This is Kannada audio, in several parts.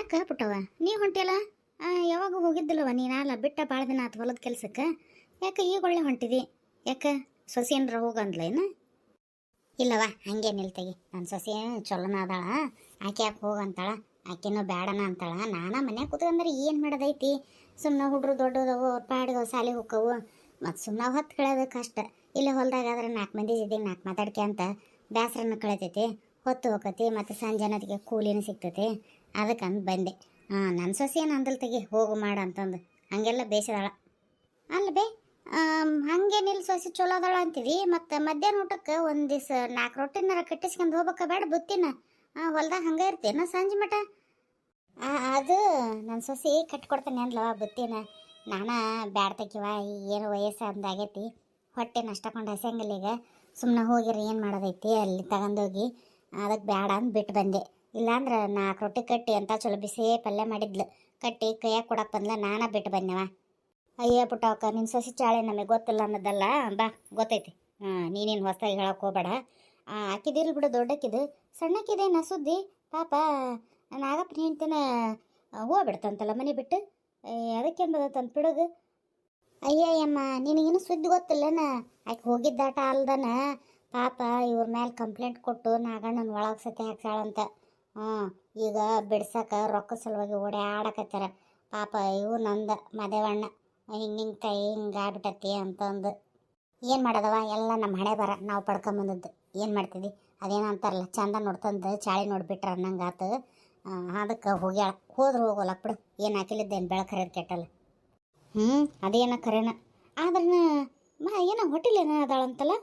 ಯಾಕೆ ಪುಟ್ಟವ ನೀ ಹೊಂಟಿಯಲ್ಲ? ಯಾವಾಗ ಹೋಗಿದ್ದಿಲ್ಲವ ನೀನಲ್ಲ ಬಿಟ್ಟ ಭಾಳ ದಿನ ಆತು ಹೊಲದ ಕೆಲ್ಸಕ್ಕೆ. ಯಾಕೆ ಈಗ ಒಳ್ಳೆ ಹೊಂಟಿದಿ? ಯಾಕೆ ಸೊಸೆ ಏನಾರ ಹೋಗಂದ್ಲೇನು? ಇಲ್ಲವ ಹಂಗೇನಿಲ್ಲ ತೆಗಿ. ನನ್ನ ಸೊಸೆ ಚಲೋನ ಅದಾಳ. ಆಕೆ ಯಾಕೆ ಹೋಗಂತಾಳ? ಆಕೆನೂ ಬೇಡನ ಅಂತಾಳ. ನಾನಾ ಮನ್ಯಾಗ ಕೂತ್ಕೊಂಡ್ರೆ ಏನು ಮಾಡೋದೈತಿ? ಸುಮ್ಮನೆ ಹುಡ್ರು ದೊಡ್ಡದವು, ಅವ್ರ ಪಾಡಿಗೆ ಸಾಲಿಗೆ ಹೋಕ್ಕವು. ಮತ್ತು ಸುಮ್ಮನೆ ಹೊತ್ತು ಕಳೆಯೋದು ಕಷ್ಟ. ಇಲ್ಲ ಹೊಲ್ದಾಗಾದ್ರೆ 4 ಮಂದಿ ಜೊತೆಗೆ 4 ಮಾತಾಡ್ಕೆ ಅಂತ ಬೇಸರನ್ನು ಕಳಿತೈತಿ. ಹೊತ್ತು ಹೋಗತಿ ಮತ್ತು ಸಂಜೆನದಿಗೆ ಕೂಲಿನೂ ಸಿಗ್ತೈತಿ. ಅದಕ್ಕಂದು ಬಂದೆ. ನನ್ನ ಸೊಸೆ ಏನು ಅಂದಲ್ ತೆಗಿ ಹೋಗು ಮಾಡ ಅಂತಂದು. ಹಾಗೆಲ್ಲ ಬೇಸದಾಳ ಅಲ್ಲ ಬೇ. ಹಂಗೇನಿಲ್ಲ ಸೊಸೆ ಚಲೋ ಅದಾಳ ಅಂತೀವಿ. ಮತ್ತು ಮಧ್ಯಾಹ್ನ ಊಟಕ್ಕೆ ಒಂದು ದಿವಸ 4 ರೊಟ್ಟಿನಾರ ಕಟ್ಟಿಸ್ಕೊಂಡು ಹೋಗ್ಬೇಕ ಬೇಡ ಬುತ್ತಿನ? ಹೊಲ್ದಾಗ ಹಂಗೆ ಇರ್ತೀನ ಸಂಜೆ ಮಟ? ಅದು ನನ್ನ ಸೊಸೆ ಕಟ್ಕೊಡ್ತಾನೆ ಅಂದ್ಲವ ಬುತ್ತಿನ. ನಾನು ಬ್ಯಾಡ ತೆಗಿವ, ಏನು ವಯಸ್ಸು ಅಂದಾಗೈತಿ, ಹೊಟ್ಟೆ ನಷ್ಟಕೊಂಡು ಹಸಂಗಿಲ್ಲ ಈಗ. ಸುಮ್ಮನೆ ಹೋಗಿರಿ ಏನು ಮಾಡೋದೈತಿ ಅಲ್ಲಿ ತಗೊಂಡೋಗಿ. ಅದಕ್ಕೆ ಬೇಡ ಅಂದು ಬಿಟ್ಟು ಬಂದೆ. ಇಲ್ಲಾಂದ್ರೆ 4 ರೊಟ್ಟಿ ಕಟ್ಟಿ ಅಂತ ಚಲೋ ಬಿಸಿ ಪಲ್ಯ ಮಾಡಿದ್ಲು. ಕಟ್ಟಿ ಕೈಯಾಗ ಕೊಡಕ್ಕೆ ಬಂದ್ಲ, ನಾನೇ ಬಿಟ್ಟು ಬಂದೆವ. ಅಯ್ಯ ಪುಟ್ಟವಕ್ಕ, ನಿನ್ನ ಸೊಸೆ ಚಾಳೆ ನಮಗೆ ಗೊತ್ತಿಲ್ಲ ಅನ್ನೋದಲ್ಲ. ಬಾ ಗೊತ್ತೈತಿ. ನೀನೇನು ಹೊಸ್ದಾಗಿ ಹೇಳಕ್ಕೆ ಹೋಗಬೇಡ. ಹಾಕಿದಿರ್ಲಿ ಬಿಡು, ದೊಡ್ಡಕ್ಕಿದು. ಸಣ್ಣಕ್ಕಿದೇನ ಸುದ್ದಿ ಪಾಪ. ನಾಗಪ್ಪನ ಹೆಂಡ್ತಿನ ಹೋಗ್ಬಿಡ್ತಂತಲ್ಲ ಮನೆ ಬಿಟ್ಟು. ಅದಕ್ಕೇನು ಬದತ್ತಂತ ಬಿಡೋದು. ಅಯ್ಯಯ್ಯಮ್ಮ, ನಿನಗೇನು ಸುದ್ದಿ ಗೊತ್ತಿಲ್ಲನ? ಆಕೆ ಹೋಗಿದ್ದಾಟ ಅಲ್ದನ ಪಾಪ ಇವ್ರ ಮೇಲೆ ಕಂಪ್ಲೇಂಟ್ ಕೊಟ್ಟು ನಾಗಣ್ಣನ ಒಳಗೆ ಸತಿ ಹಾಕ್ಸಾಳಂತ. ಈಗ ಬಿಡ್ಸಕ್ಕೆ ರೊಕ್ಕ ಸಲುವಾಗಿ ಓಡಾಡಕತ್ತಾರ ಪಾಪ. ಇವು ನಂದ ಮದೇವಣ್ಣ ಹಿಂಗೆ ಕೈ ಹಿಂಗೆ ಆಗ್ಬಿಟ್ಟತಿ ಅಂತಂದು. ಏನು ಮಾಡೋದವ, ಎಲ್ಲ ನಮ್ಮ ಹಣೆ ಬರ, ನಾವು ಪಡ್ಕೊಂಬಂದದ್ದು. ಏನು ಮಾಡ್ತಿದ್ದಿ? ಅದೇನೋ ಅಂತಾರಲ್ಲ, ಚಂದ ನೋಡ್ತಂದು ಚಾಳಿ ನೋಡ್ಬಿಟ್ರೆ ಅನ್ನಂಗೆ ಆತು. ಅದಕ್ಕೆ ಹೋಗ್ಯಾಳ. ಹೋದ್ರೆ ಹೋಗೋಲ್ಲ ಬಿಡು. ಏನು ಹಾಕಿಲಿದ್ದೇನು ಬೆಳಕರಿಯೋದು ಕೆಟ್ಟಲ್ಲ. ಅದೇನ ಕರೆನ. ಆದ್ರೆ ಏನೋ ಹೋಟೆಲ್ ಏನೋ ಅದಾಳಂತಲ್ಲ.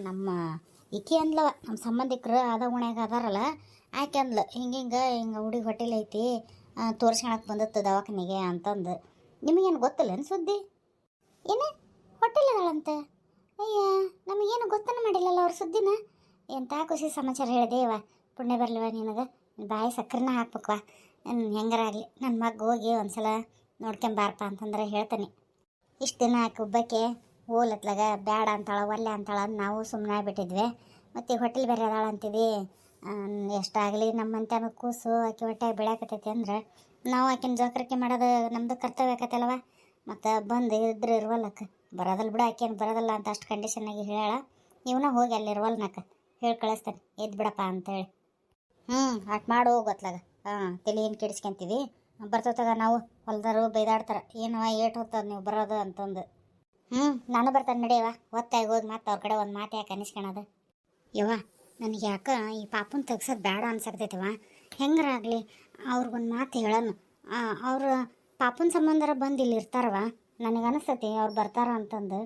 ನಮ್ಮ ಈಕೆ ಅಂದ್ಲವ, ನಮ್ಮ ಸಂಬಂಧಿಕರು ಅದ ಉಣ್ಯಾಗ ಅದಾರಲ್ಲ, ಆಕೆ ಅಂದ್ಲು ಹಿಂಗೆ ಹುಡುಗಿ ಹೋಟೆಲ್ ಐತಿ, ತೋರ್ಸ್ಕೊಳಕ್ಕೆ ಬಂದತ್ತು ದವಾಖಾನೆಗೆ ಅಂತಂದು. ನಿಮಗೇನು ಗೊತ್ತಿಲ್ಲೇನು ಸುದ್ದಿ? ಏನು ಹೋಟೆಲ್ ಅದಾಳಂತ? ಅಯ್ಯ, ನಮಗೇನು ಗೊತ್ತನ ಮಾಡಿಲ್ಲಲ್ಲ ಅವ್ರ ಸುದ್ದಿನ. ಎಂಥ ಖುಷಿ ಸಮಾಚಾರ ಹೇಳಿದೆವ. ಪುಣ್ಯ ಬರಲಿವ ನಿನಗೆ. ಬಾಯಿ ಸಕ್ಕರೆನ ಹಾಕ್ಬೇಕವ. ಹೆಂಗಾರಾಗಲಿ ನನ್ನ ಮಗ ಹೋಗಿ ಒಂದ್ಸಲ ನೋಡ್ಕೊಂಬಾರಪ್ಪ ಅಂತಂದ್ರೆ ಹೇಳ್ತಾನೆ. ಇಷ್ಟು ದಿನ ಆಕೆ ಒಬ್ಬಕ್ಕೆ ಹೋಲತ್ಲಾಗ ಬೇಡ ಅಂತಾಳ, ಒಲ್ಲೆ ಅಂತಾಳ ಅಂತ ನಾವು ಸುಮ್ಮನೆ ಆಗ್ಬಿಟ್ಟಿದ್ವಿ. ಮತ್ತು ಹೋಟೆಲ್ ಬೇರೆ ಅದಾಳ ಅಂತಿದ್ವಿ. ಎಷ್ಟಾಗಲಿ ನಮ್ಮಂತನ ಕೂಸು ಆಕೆ ಹೊಟ್ಟೆಗೆ ಬೆಳೆಯಕತ್ತೈತಿ ಅಂದ್ರೆ ನಾವು ಆಕಿನ ಜೋಕ್ರಕ್ಕೆ ಮಾಡೋದು ನಮ್ಮದು ಕರ್ತವ್ಯ ಆಕತ್ತಲ್ವ. ಮತ್ತು ಬಂದು ಇದ್ರೆ ಇರುವಲ್ಲಕ್ಕ ಬರೋದಲ್ಲ ಬಿಡು. ಆಕೆನು ಬರೋದಲ್ಲ ಅಂತ ಅಷ್ಟು ಕಂಡೀಷನ್ನಾಗಿ ಹೇಳ. ಇವನ ಹೋಗಿ ಅಲ್ಲಿ ಇರುವಲ್ನಕ್ಕ ಹೇಳಿ ಕಳಿಸ್ತಾನೆ, ಎದ್ದು ಬಿಡಪ್ಪ ಅಂತೇಳಿ. ಅಷ್ಟು ಮಾಡಿ ಹೋಗೋತ್ಲಾಗ ತಲೆ ಏನು ಕೆಡಿಸ್ಕೊಂತೀವಿ. ಬರ್ತೋತಾಗ ನಾವು ಹೊಲ್ದಾರು ಬೈದಾಡ್ತಾರೆ, ಏನವ ಏಟು ಹೊತ್ತದ ನೀವು ಬರೋದು ಅಂತಂದು. ನಾನು ಬರ್ತಾನೆ ನಡೆಯವ. ಒತ್ತಾಗಿ ಹೋಗಿ ಮತ್ತೆ ಅವ್ರ ಕಡೆ ಒಂದು ಮಾತು ಯಾಕೆ ಅನಿಸ್ಕೊಳೋದು? ಯವ್ವ, ನನಗೆ ಯಾಕೆ ಈ ಪಾಪನ ತೆಗ್ಸೋದು ಬೇಡ ಅನ್ಸಕ್ತೈತವ. ಹೆಂಗಾರಾಗಲಿ ಅವ್ರಿಗೊಂದು ಮಾತು ಹೇಳೋನು. ಅವ್ರ ಪಾಪನ ಸಂಬಂಧರ ಬಂದು ಇಲ್ಲಿ ಇರ್ತಾರವ. ನನಗೆ ಅನಿಸ್ತೈತಿ ಅವ್ರು ಬರ್ತಾರ ಅಂತಂದು.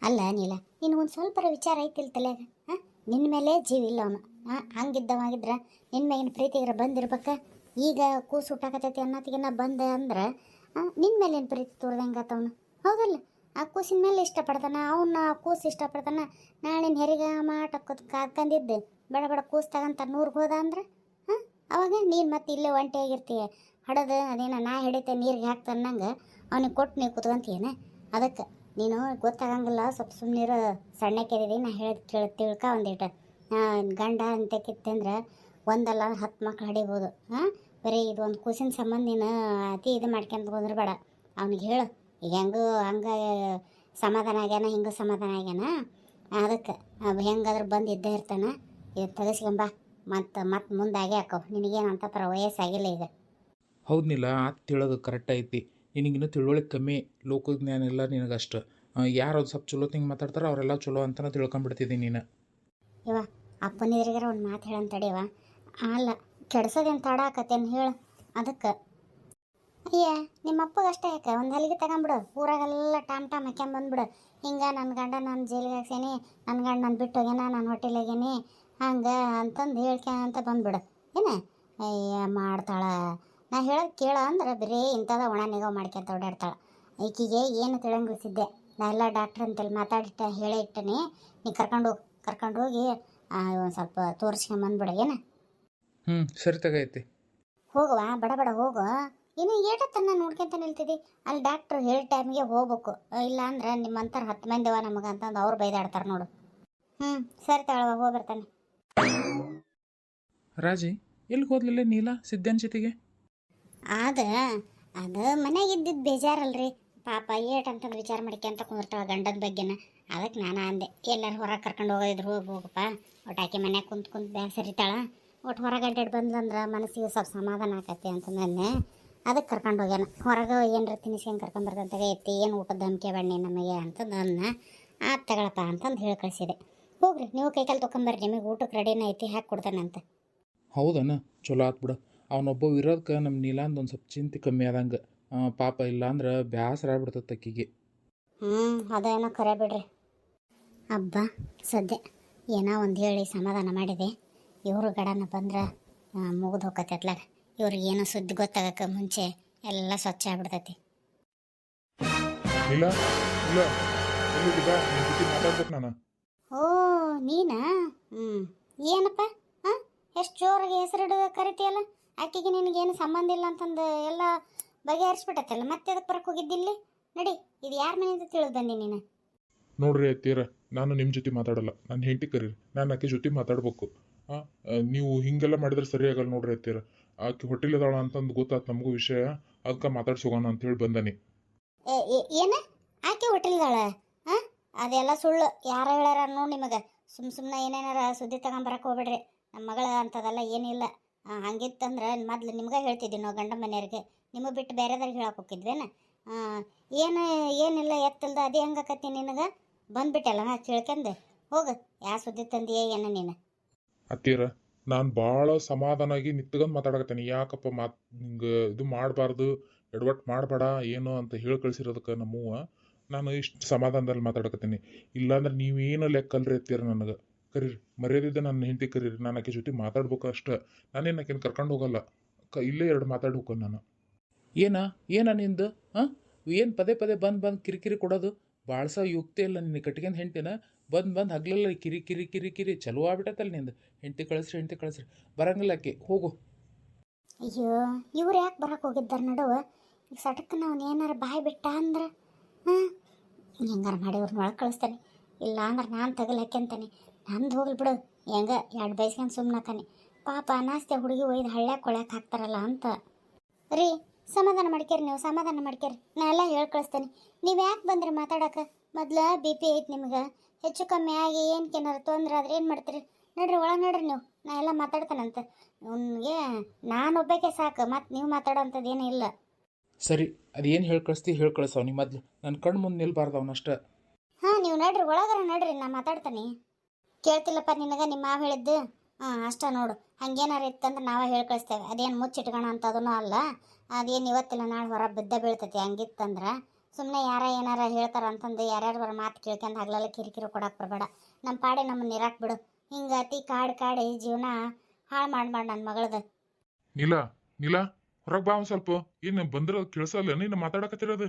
ಅಲ್ಲ ನೀಲ, ನಿನಗೊಂದು ಸ್ವಲ್ಪರ ವಿಚಾರ ಐತಿಲ್ಲ ತಲೆಯಾಗ? ನಿನ್ನ ಮೇಲೆ ಜೀವ ಇಲ್ಲ ಅವನು. ಹಂಗಿದ್ದವಾಗಿದ್ರೆ ನಿನ್ನ ಮೇಗಿನ ಪ್ರೀತಿಗರ ಬಂದಿರ್ಬೇಕ. ಈಗ ಕೂಸು ಊಟಾಕತೈತಿ ಅನ್ನತ್ತಿಗೆನ ಬಂದೆ ಅಂದ್ರೆ ನಿನ್ನ ಮೇಲೆ ಏನು ಪ್ರೀತಿ ತೋರ್ದಂಗಾತವನು, ಹೌದಲ್ಲ? ಆ ಕೂಸಿನ ಮೇಲೆ ಇಷ್ಟಪಡ್ತಾನೆ ಅವನ್ನ, ಕೂಸು ಇಷ್ಟಪಡ್ತಾನೆ. ನಾಳೆ ಹೆರಿಗೆ ಮಾಟಕ್ಕೋದು ಕಾದ್ಕೊಂಡಿದ್ದೆ ಬಡ ಬಡ ಕೂಸು ತಗೊಂತ 100 ಹೋದ ಅಂದ್ರೆ ಅವಾಗ ನೀನು ಮತ್ತೆ ಇಲ್ಲೇ ಒಂಟಿಯಾಗಿರ್ತೀಯ. ಹಡೋದು ಅದೇನ ನಾ ಹಿಡಿತೆ ನೀರಿಗೆ ಹಾಕ್ತನ್ನಂಗೆ ಅವನಿಗೆ ಕೊಟ್ಟು ನೀವು ಕುತ್ಕೊಂತೀಯೇನೆ. ಅದಕ್ಕೆ ನೀನು ಗೊತ್ತಾಗಂಗಿಲ್ಲ, ಸ್ವಲ್ಪ ಸುಮ್ಮನಿರೋ. ಸಣ್ಣಕ್ಕಿದ್ದೀವಿ, ನಾ ಹೇಳಿ ತಿಳ್ಕ ಒಂದಿಟ್ಟು. ಗಂಡ ಅಂತ ಕಿತ್ತಂದ್ರೆ ಒಂದಲ್ಲ 10 ಮಕ್ಳು ಹಡಿಬೋದು. ಬರೀ ಇದು ಒಂದು ಕೂಸಿನ ಸಂಬಂಧ ನೀನು ಅತಿ ಇದು ಮಾಡ್ಕೊಂತ ಕುಂದ್ರಬೇಡ. ಅವ್ನಿಗೆ ಹೇಳು, ಈಗ ಹೆಂಗೂ ಹಂಗೆ ಸಮಾಧಾನ ಆಗ್ಯಾನ, ಹಿಂಗೆ ಸಮಾಧಾನ ಆಗ್ಯಾನ. ಅದಕ್ಕೆ ಹೆಂಗಾದ್ರೂ ಬಂದು ಇದ್ದೇ ಇರ್ತಾನೆ. ಇದು ತೆಗೆಸ್ಕೊಂಬ. ಮತ್ತು ಮುಂದಾಗೆ ಹಾಕವು. ನಿನಗೇನು ಅಂತ ಥರ ವಯಸ್ಸಾಗಿಲ್ಲ ಈಗ. ಹೌದ್ನಿಲ್ಲ, ಆತು ತಿಳೋದು ಕರೆಕ್ಟ್ ಐತಿ. ನಿನಗಿನ್ನೂ ತಿಳುವಳಿಕೆ ಕಮ್ಮಿ, ಲೋಕಜ್ಞಾನ ಇಲ್ಲ ನಿನಗಷ್ಟು. ಯಾರು ಅದು ಸ್ವಲ್ಪ ಚಲೋ ತಿಂಗೆ ಮಾತಾಡ್ತಾರೋ ಅವರೆಲ್ಲ ಚಲೋ ಅಂತಲೇ ತಿಳ್ಕೊಂಬಿಡ್ತಿದ್ದೀನಿ ನೀನು. ಇವ ಅಪ್ಪನಿದ್ರಿಗಾರ ಒಂದು ಮಾತು ಹೇಳಂತಡಿಯವ. ಅಲ್ಲ ಕೆಡ್ಸೋದೇನು ತಡ ಆಕತ್ತೇನು ಹೇಳು. ಅದಕ್ಕೆ ಅಯ್ಯ ನಿಮ್ಮ ಅಪ್ಪಗೆ ಅಷ್ಟೇ ಯಾಕೆ ಒಂದು ಹಲಿಗೆ ತಗೊಂಬಿಡು. ಊರಾಗೆಲ್ಲ ಟಾಮ್ ಹಾಕ್ಯಂಬಂದ್ಬಿಡು. ಹಿಂಗೆ ನನ್ನ ಗಂಡ ನಾನು ಜೈಲಿಗೆ ಹಾಕ್ಸೇನಿ, ನನ್ನ ಗಂಡ ನಾನು ಬಿಟ್ಟು ಹೋಗ್ಯಾನ, ನಾನು ಹೋಟೆಲಾಗೇನಿ ಹಂಗೆ ಅಂತಂದು ಹೇಳ್ಕ್ಯಾಂತ ಬಂದ್ಬಿಡು. ಏನು ಅಯ್ಯ ಮಾಡ್ತಾಳೆ. ನಾ ಹೇಳೋದು ಕೇಳ ಅಂದ್ರೆ ಬರೀ ಇಂಥದ ಒಣ ನಿಗವ್ ಮಾಡ್ಕೊಂತ ಓಡಾಡ್ತಾಳೆ. ಈಕಿಗೆ ಏನು ತಿಳಂಗಿಸಿದ್ದೆ. ನಾ ಎಲ್ಲ ಡಾಕ್ಟ್ರ್ ಅಂತೇಳಿ ಮಾತಾಡಿಟ್ಟ ಹೇಳೇ ಇಟ್ಟನಿ. ನೀ ಕರ್ಕೊಂಡೋಗಿ ಒಂದು ಸ್ವಲ್ಪ ತೋರಿಸ್ಕೊಂಬಂದ್ಬಿಡು. ಏನು ಸರಿ ತಗೈತಿ. ಹೋಗುವ ಬಡ ಬಡ ಹೋಗು. ಇನ್ನು ಏಟತ್ತನ್ನ ನೋಡ್ಕೊಂತ ನಿಲ್ತಿದ್ದಿ? ಅಲ್ಲಿ ಡಾಕ್ಟ್ರು ಹೇಳಿ ಟೈಮಿಗೆ ಹೋಗ್ಬೇಕು. ಇಲ್ಲ ಅಂದ್ರೆ ನಿಮ್ಮಂಥರ 10 ಮಂದಿವ ನಮಗೆ ಅಂತಂದು ಅವ್ರು ಬೈದಾಡ್ತಾರೆ ನೋಡು. ಸರಿ ತಗೊಳ್ಳುವ, ಹೋಗಿ ಬರ್ತಾನೆ. ರಾಜಿ ಎಲ್ಲಿಗೆ ಹೋದ್ಲಿಲ್ಲ ನೀಲ ಸಿದ್ಧಾನ್ ಜೊತೆಗೆ? ಆದ ಅದು ಮನ್ಯಾಗ ಇದ್ದಿದ್ದು ಬೇಜಾರಲ್ರಿ ಪಾಪ ಏಟ್ ಅಂತಂದು ವಿಚಾರ ಮಾಡ್ಕೊಂತ ಕುಂದಿರ್ತಾವ ಗಂಡನ ಬಗ್ಗೆನ. ಅದಕ್ಕೆ ನಾನು ಅಂದೆ ಎಲ್ಲರೂ ಹೊರಗೆ ಕರ್ಕೊಂಡು ಹೋಗೋದಿದ್ರು ಹೋಗಪ್ಪ, ಒಟ್ಟು ಆಕೆ ಮನ್ಯಾಗ ಕುಂತ್ ಬೇಸರಿತಾಳ, ಒಟ್ಟು ಹೊರಗೆ ಅಡ್ಡಾಡಿ ಬಂದ್ಲಂದ್ರೆ ಮನಸ್ಸಿಗೆ ಸ್ವಲ್ಪ ಸಮಾಧಾನ ಆಕತಿ ಅಂತಂದೆ. ಅದಕ್ಕೆ ಕರ್ಕೊಂಡು ಹೋಗ್ಯಾನ. ಹೊರಗೆ ಏನರ ತಿನ್ನಿಸ್ಕೊಂಡು ಕರ್ಕೊಂಬರ್ತಂತಾಗ ಎತ್ತಿ ಏನು ಊಟದ ಧಮ್ಕೆ ಬಣ್ಣಿ ನಮಗೆ ಅಂತಂದು ಅನ್ನ ಆತ್ ತಗೊಳಪ್ಪ ಅಂತಂದು ಹೇಳಿ ಕಳಿಸಿದೆ. ಹೋಗ್ರಿ ನೀವು ಕೈಕಾಲು ತೊಗೊಂಬರ್ರಿ, ನಿಮಗೆ ಊಟಕ್ಕೆ ರೆಡಿನ ಐತಿ ಹಾಕಿ ಕೊಡ್ತಾನಂತ. ಹೌದನ ಚಲೋ ಆತ್ ಬಿಡು. ಅವನೊಬ್ಬ ಇರೋದಕ್ಕೆ ನಮ್ಮ ನೀಲಾಂದು ಒಂದು ಸ್ವಲ್ಪ ಚಿಂತೆ ಕಮ್ಮಿ ಆದಂಗೆ. ಪಾಪ ಇಲ್ಲಾಂದ್ರೆ ಬೇಸರ ಆಗ್ಬಿಡ್ತೈತೆ ಅಕ್ಕಿಗೆ. ಅದೇನೋ ಖರೆ ಬಿಡ್ರಿ. ಹಬ್ಬ ಸದ್ಯ ಏನೋ ಒಂದು ಹೇಳಿ ಸಮಾಧಾನ ಮಾಡಿದೆ. ಇವರು ಗಡನ ಬಂದ್ರೆ ಮುಗಿದು ಹೋಗತ್ತೆ ಅತ್ಲಾಗ. ಇವ್ರಿಗೆ ಏನೋ ಸುದ್ದಿ ಗೊತ್ತಾಗಕ್ಕೆ ಮುಂಚೆ ಎಲ್ಲ ಸ್ವಚ್ಛ ಆಗ್ಬಿಡ್ತೈತಿ. ಇಲ್ಲ ಇಲ್ಲ ಎಲ್ಲಿದ್ದೀಗ ನಿನ್ನ ಜೊತೆ ಮಾತಾಡ್ಬೇಕು ನಾನು. ಓ ನೀನಾ? ಏನಪ್ಪ ಹಾಂ ಎಷ್ಟು ಜೋರಾಗಿ ಹೆಸರಿಡು ಕರಿತೀಯಲ್ಲ. ಆಕೆಗೆ ನಿನಗೇನು ಸಂಬಂಧ ಇಲ್ಲ ಅಂತಂದು ಎಲ್ಲ ಬಗೆಹರಿಸ್ಬಿಟ್ಟತ್ತಲ್ಲ, ಮತ್ತೆ ಅದಕ್ಕೆ ಬರಕ್ಕೆ ಹೋಗಿದ್ದಿಲ್ಲಿ. ನಡಿ, ಇದು ಯಾರ ಮನೆಯಿಂದ ತಿಳಿದು ಬಂದಿ ನೀನು? ನೋಡ್ರಿ ಅತ್ತೀರ, ನಾನು ನಿಮ್ಮ ಜೊತೆ ಮಾತಾಡಲ್ಲ, ನನ್ನ ಹೆಂಡತಿ ಕರೀರಿ, ನಾನು ಆಕೆ ಜೊತೆ ಮಾತಾಡ್ಬೇಕು. ನೀವು ಹಿಂಗೆಲ್ಲ ಮಾಡಿದ್ರೆ ಸರಿ ಆಗಲ್ಲ ನೋಡ್ರಿ ಅತ್ತೀರ. ಆಕೆ ಹೊಟ್ಟಿಲಿದಾಳ ಅಂತಂದು ಗೊತ್ತಾಯ್ತು ನಮಗೂ ವಿಷಯ, ಅದಕ್ಕೆ ಮಾತಾಡ್ಸೋಗೋಣ ಅಂತೇಳಿ ಬಂದಾನೆ. ಏನ ಆಕೆ ಹೊಟ್ಟಲಿದಾಳ? ಹಾಂ ಅದೆಲ್ಲ ಸುಳ್ಳು. ಯಾರ ಹೇಳ್ಯಾರ ನೋಡಿ ನಿಮಗೆ. ಸುಮ್ಮನೆ ಏನೇನಾರ ಸುದ್ದಿ ತಗೊಂಬರಕ್ಕೆ ಹೋಗ್ಬೇಡ್ರಿ. ನಮ್ಮ ಮಗಳ ಅಂತದೆಲ್ಲ ಏನಿಲ್ಲ. ಹಂಗಿತ್ತಂದ್ರೆ ಮೊದ್ಲು ನಿಮ್ಗೆ ಹೇಳ್ತಿದ್ವಿ ನಾವು ಗಂಡ ಮನೆಯವ್ರಿಗೆ. ನಿಮಗೆ ಬಿಟ್ಟು ಬೇರೆದವ್ರಿಗೆ ಹೇಳಕ್ಕೆ ಹೋಗಿದ್ವೇನ? ಏನಿಲ್ಲ ಎತ್ತಲ್ದ ಅದೇ ಹಂಗಾಕತ್ತಿ ನಿನಗೆ. ಬಂದ್ಬಿಟ್ಟಲ್ಲ ಕೇಳ್ಕಂದು ಹೋಗು. ಯಾವ ಸುದ್ದಿ ತಂದಿಯೇ ಏನ ನೀನು? ಅತ್ತೀರ, ನಾನು ಭಾಳ ಸಮಾಧಾನಾಗಿ ನಿತ್ಕೊಂಡು ಮಾತಾಡಕತ್ತೇನೆ. ಯಾಕಪ್ಪ ಹಿಂಗೆ ಇದು ಮಾಡಬಾರ್ದು, ಎಡವಟ್ಟು ಮಾಡಬೇಡ ಏನು ಅಂತ ಹೇಳಿ ಕಳಿಸಿರೋದಕ್ಕೆ ನಮ್ಮವ್ವ ನಾನು ಇಷ್ಟು ಸಮಾಧಾನದಲ್ಲಿ ಮಾತಾಡಕತ್ತೀನಿ. ಇಲ್ಲಾಂದ್ರೆ ನೀವೇನು ಲೆಕ್ಕಲ್ರಿ ಅತ್ತೀರ. ನನಗೆ ಕರೀರಿ, ಮರ್ಯಾದಿದ್ದೆ ನನ್ನ ಹೆಂಡತಿ ಕರೀರಿ, ನಾನು ಆಕೆ ಜೊತೆ ಮಾತಾಡ್ಬೇಕು ಅಷ್ಟೇ. ನಾನೇನು ಆಕೆನ ಕರ್ಕೊಂಡು ಹೋಗಲ್ಲ, ಇಲ್ಲೇ ಎರಡು ಮಾತಾಡಿ ಹೋಗೋಣ ನಾನು. ಏನ ನಿಂದು? ಹಾಂ ಏನು ಪದೇ ಪದೇ ಬಂದು ಕಿರಿಕಿರಿ ಕೊಡೋದು? ಭಾಳ ಯುಕ್ತಿ ಇಲ್ಲ ನಿನ್ನ ಕಟ್ಕೊಂಡು ಹೆಂಡ್ತಿನ. ಬಂದು ಹಗ್ಲಲ್ಲ ಕಿರಿ ಕಿರಿ ಕಿರಿ ಕಿರಿ ಚಲೋ ಆಗ್ಬಿಟ್ಟತ್ತಲ್ಲ ನಿಂದು. ಹೆಂಡ್ತಿ ಕಳಿಸ್ರಿ ಬರಂಗಿಲ್ಲ ಆಕೆ, ಹೋಗು. ಅಯ್ಯೋ ಇವ್ರು ಯಾಕೆ ಬರಕ್ಕೆ ಹೋಗಿದ್ದಾರೆ ನಡುವ? ಈಗ ಸಟಕ್ಕೆ ನಾವು ಏನಾರು ಬಾಯಿ ಬಿಟ್ಟ ಅಂದ್ರೆ ಹೆಂಗಾರು ಮಾಡಿ ಅವ್ರನ್ನ ಒಳಗೆ ಕಳಿಸ್ತಾನೆ. ಇಲ್ಲ ಅಂದ್ರೆ ನಾನು ತಗಲಾಕ್ಯಂತಾನೆ. ನಂದು ಹೋಗ್ಲಿ ಬಿಡು, ಹೆಂಗ ಎರಡು ಬೈಸ್ಕೊಂಡು ಸುಮ್ಮನಾಕಾನೆ. ಪಾಪ ನಾಸ್ತೆ ಹುಡುಗಿ ಒಯ್ದು ಹಳ್ಳ್ಯಾಗ ಕೊಳ್ಯಾಕೆ ಹಾಕ್ತಾರಲ್ಲ ಅಂತ. ರೀ ಸಮಾಧಾನ ಮಾಡ್ಕೇರಿ, ನೀವು ಸಮಾಧಾನ ಮಾಡ್ಕೇರಿ, ನಾ ಎಲ್ಲ ಹೇಳಿ ಕಳಿಸ್ತೇನೆ. ನೀವು ಯಾಕೆ ಬಂದ್ರಿ ಮಾತಾಡೋಕೆ? ಮೊದ್ಲು BP ಐತೆ ನಿಮ್ಗೆ, ಹೆಚ್ಚು ಕಮ್ಮಿ ಆಗಿ ಏನಕ್ಕೇನಾರು ತೊಂದ್ರೆ ಆದ್ರೆ ಏನು ಮಾಡ್ತೀರಿ? ನಡ್ರಿ ಒಳಗೆ ನಡ್ರಿ ನೀವು, ನಾ ಎಲ್ಲ ಮಾತಾಡ್ತಾನಂತ. ಅವ್ನಿಗೆ ನಾನೊಬ್ಬಕ್ಕೆ ಸಾಕು, ಮತ್ತು ನೀವು ಮಾತಾಡೋಂಥದ್ದು ಏನೂ ಇಲ್ಲ. ಸರಿ, ಅದೇನು ಹೇಳಿ ಕಳಿಸ್ತಾವ ನೀ ಮೊದ್ಲು ನನ್ನ ಕಣ್ಣು ಮುಂದೆ ನಿಲ್ಬಾರ್ದು ಅವನಷ್ಟೇ. ಹಾಂ ನೀವು ನಡ್ರಿ ಒಳಗಾರ ನಡ್ರಿ, ನಾ ಮಾತಾಡ್ತಾನೆ. ಕೇಳ್ತಿಲ್ಲಪ್ಪ ನಿನಗೆ ನಿಮ್ಮ ಮಾವ ಹೇಳಿದ್ದು? ಅಷ್ಟ ನೋಡು. ಹಂಗೇನಾರು ಇತ್ತಂದ್ರೆ ನಾವೇ ಹೇಳಿ ಕಳಿಸ್ತೇವೆ. ಅದೇನು ಮುಚ್ಚಿಟ್ಕೋಣ ಅಂತ ಅದೂ ಅಲ್ಲ. ಅದೇನು ಇವತ್ತಿಲ್ಲ ನಾಳೆ ಹೊರ ಬಿದ್ದ ಬೀಳ್ತೈತಿ. ಹಂಗಿತ್ತಂದ್ರೆ ಸುಮ್ಮನೆ ಏನಾರ ಹೇಳ್ತಾರ ಅಂತಂದು ಯಾರ್ಯಾರು ಬರೋ ಮಾತು ಕೇಳ್ಕೊಂಡು ಹಗಲೆಲ್ಲ ಕಿರಿಕಿರಿ ಕೊಡಕ್ಕೆ ಬರಬೇಡ. ನಮ್ಮ ಪಾಡೆ ನಮ್ಮನ್ನು ಇರಾಕ್ ಬಿಡು. ಹಿಂಗೆ ಅತಿ ಕಾಡಿ ಜೀವನ ಹಾಳು ಮಾಡಿ ನನ್ನ ಮಗಳದು. ನೀಲ ಹೊರಗೆ ಬಾ ಒಂದು ಸ್ವಲ್ಪ. ಏನು ಬಂದಿರೋದು ಕೇಳಿಸಲ್ಲ ನೀನು ಮಾತಾಡಕತ್ತಿರೋದು?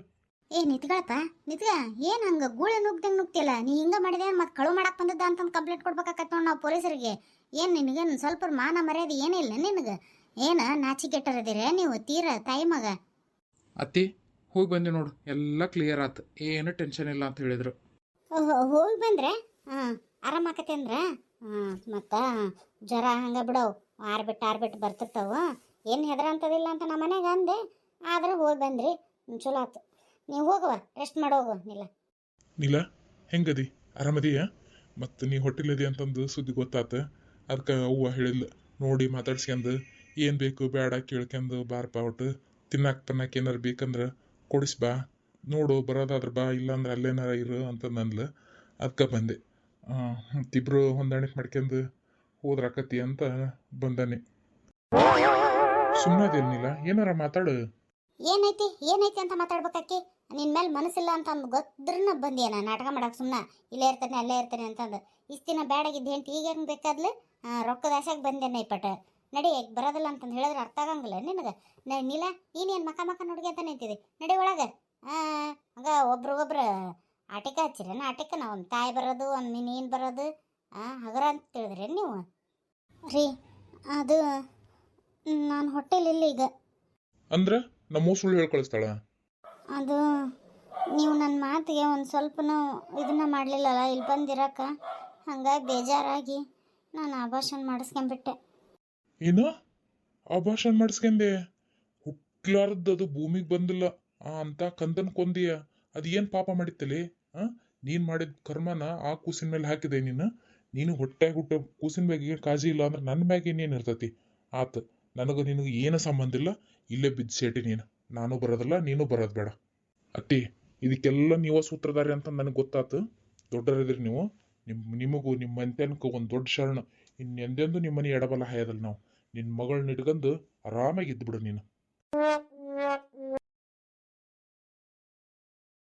ನಿತ್ಗಳಪ್ಪ ನಿತ್ಗ. ಏನು ಹಂಗೆ ಗೂಳೆ ನುಗ್ದಂಗೆ ನುಗ್ತಿಲ್ಲ? ನೀ ಹಿಂಗೆ ಮಾಡಿದೆ ಮತ್ತೆ ಕಳು ಮಾಡಕ್ಕೆ ಬಂದದ್ದ ಅಂತಂದು ಕಂಪ್ಲೇಂಟ್ ಕೊಡ್ಬೇಕಾಕತ್ತ ನೋಡಿ ನಾವು ಪೊಲೀಸರಿಗೆ. ಏನು ನಿನಗೇನು ಸ್ವಲ್ಪ ಮಾನ ಮರ್ಯಾದೆ ಏನಿಲ್ಲ ನಿನಗೆ? ಏನು ನಾಚಿಕೆಟ್ಟರದಿರೇ ನೀವು ತೀರ ತಾಯಿ ಮಗ? ಅತ್ತಿ ಹೋಗಿ ಬಂದೆ ನೋಡು, ಎಲ್ಲ ಕ್ಲಿಯರ್ ಆಯ್ತು, ಏನು ಟೆನ್ಷನ್ ಇಲ್ಲ ಅಂತ ಹೇಳಿದ್ರು. ಹೋಗಿ ಬಂದ್ರೆ ಆರಾಮಾಕತಿ ಅಂದ್ರೆ ಮತ್ತು ಜ್ವರ ಹಂಗೆ ಬಿಡವು ಆರ್ಬಿಟ್ಟು ಬರ್ತಿರ್ತಾವೆ. ಏನು ಹೆದರಂತದಿಲ್ಲ ಅಂತ ನಮ್ಮ ಮನೆಗೆ ಅಂದೆ. ಆದ್ರೆ ಹೋಗಿ ಬಂದ್ರಿ, ಚಲೋ ಆಯ್ತು. ನೀವು ಹೋಗುವ, ರೆಸ್ಟ್ ಮಾಡೋಗು. ನೀಲ ಹೆಂಗದಿ? ಆರಾಮದಿಯ? ಮತ್ತು ನೀ ಹೊಟ್ಟಿಲದಿ ಅಂತಂದು ಸುದ್ದಿ ಗೊತ್ತಾತ. ಅದಕ್ಕೆ ಅವ್ವ ಹೇಳಿಲ್ಲ ನೋಡಿ ಮಾತಾಡ್ಸ್ಕೊಂಡು ಏನು ಬೇಕು ಬೇಡ ಕೇಳ್ಕೊಂಡು ಬಾರಪ್ಪ. ಒಟ್ಟು ತಿನ್ನಕ್ಕೆ ಏನಾರು ಬೇಕಂದ್ರೆ ಕೊಡಿಸ್ ಬಾ, ನೋಡು ಬರೋದಾದ್ರೆ ಬಾ, ಇಲ್ಲಾಂದ್ರೆ ಅಲ್ಲೇನಾರ ಇರು ಅಂತ ನನ್ಲು. ಅದಕ್ಕೆ ಬಂದೆ. ಮತ್ತಿಬ್ರು ಹೊಂದಾಣಿಕೆ ಮಾಡ್ಕೊಂಡು ಹೋದ್ರಾಕತಿ ಅಂತ ಬಂದಾನೆ. ಸುಮ್ಮನದಿಲ್ಲ, ಏನಾರ ಮಾತಾಡು. ಏನೈತಿ ಅಂತ ಮಾತಾಡ್ಬೇಕಾಕಿ? ನಿನ್ನ ಮೇಲೆ ಮನಸ್ಸಿಲ್ಲ ಅಂತ ಅಂದು ಗೊತ್ತರನ್ನ ಬಂದೇನ ನಾಟಕ ಮಾಡಕ್ಕೆ? ಸುಮ್ಮನೆ ಇಲ್ಲೇ ಇರ್ತಾನೆ ಅಲ್ಲೇ ಇರ್ತಾನೆ ಅಂತಂದು ಇಷ್ಟು ದಿನ ಬೇಡಾಗಿದ್ದು ಹೆಂಡ್ತಿ ಈಗ ಹೆಂಗೆ ಬೇಕಾದ್ಲು? ರೊಕ್ಕದ ಆಸೆಗೆ ಬಂದೇನೆ ಇಪ್ಪಟ. ನಡಿ ಬರೋದಿಲ್ಲ ಅಂತಂದು ಹೇಳಿದ್ರೆ ಅರ್ಥ ಆಗಂಗಿಲ್ಲ ನಿನಗೆ? ನೀಲ ನೀನೇನು ಮಕ ನೋಡ್ಗೆ ಅಂತ ನಿಂತಿದೆ. ನಡಿ ಒಳಗೆ. ಹಂಗ ಒಬ್ರಿಗೊಬ್ರು ಆಟಿಕ ಹಚ್ಚಿರೇನ? ಆಟಿಕ ನಾವು ಒಂದು ತಾಯಿ ಬರೋದು ಒಂದು ನೀನು ಬರೋದು ಹಗರ ಅಂತ ತಿಳಿದ್ರಿ ನೀವು? ರೀ ಅದು ನಾನು ಹೊಟ್ಟೆಲಿಲ್ಲ ಈಗ. ಅಂದ್ರೆ ನಮ್ಮ ಸುಳ್ಳು ಹೇಳಿ ಕಳಿಸ್ತಾಳ? ಅದು ನೀವು ನನ್ನ ಮಾತಿಗೆ ಒಂದು ಸ್ವಲ್ಪನೂ ಇದನ್ನ ಮಾಡಲಿಲ್ಲಲ್ಲ ಇಲ್ಲಿ ಬಂದಿರಕ್ಕೆ. ಹಂಗಾಗಿ ಬೇಜಾರಾಗಿ ನಾನು ಅಬಾರ್ಷನ್ ಮಾಡಿಸ್ಕೊಂಬಿಟ್ಟೆ. ಏನು ಅಬಾರ್ಷನ್ ಮಾಡಿಸ್ಕೊಂಡೆ? ಹುಟ್ಲಾರ್ದದು ಭೂಮಿಗೆ ಬಂದಿಲ್ಲ ಅಂತ ಕಂದನ್ ಕೊಂದಿಯ ಅದು ಏನ್ ಪಾಪ ಮಾಡಿತ್ತಲೆ? ನೀನ್ ಮಾಡಿದ ಕರ್ಮನ ಆ ಕೂಸಿನ ಮೇಲೆ ಹಾಕಿದೆ ನೀನು ಹೊಟ್ಟ್ಯಾಗ ಹುಟ್ಟ ಕೂಸಿನ ಮ್ಯಾಗ ಏನ್ ಕಾಳಜಿ ಇಲ್ಲ ಅಂದ್ರೆ ನನ್ನ ಮ್ಯಾಗ ಇನ್ನೇನ್ ಇರ್ತತಿ? ಆತ ನನಗ ನಿನಗ ಏನು ಸಂಬಂಧ ಇಲ್ಲ, ಇಲ್ಲೇ ಬಿದ್ದು ಸೇಟಿ ನೀನು. ನಾನು ಬರೋದಿಲ್ಲ, ನೀನು ಬರೋದ್ ಬೇಡ. ಅತ್ತಿ, ಇದಕ್ಕೆಲ್ಲ ನೀವ ಸೂತ್ರಧಾರಿ ಅಂತ ನನಗೆ ಗೊತ್ತಾತು. ದೊಡ್ಡರಿದ್ರಿ ನೀವು. ನಿಮಗೂ ನಿಮ್ಮ ಮಂತ್ಯಾನಕ್ಕೂ ಒಂದು ದೊಡ್ಡ ಶರಣ. ಇನ್ನೆಂದೆಂದು ನಿಮ್ಮನೆ ಎಡಬಲ ಹಾಯದಲ್ಲ ನಾವು. ನಿನ್ನ ಮಗಳನ್ನ ಇಟ್ಕೊಂಡು ಆರಾಮಾಗಿ ಇದ್ಬಿಡು ನೀನು.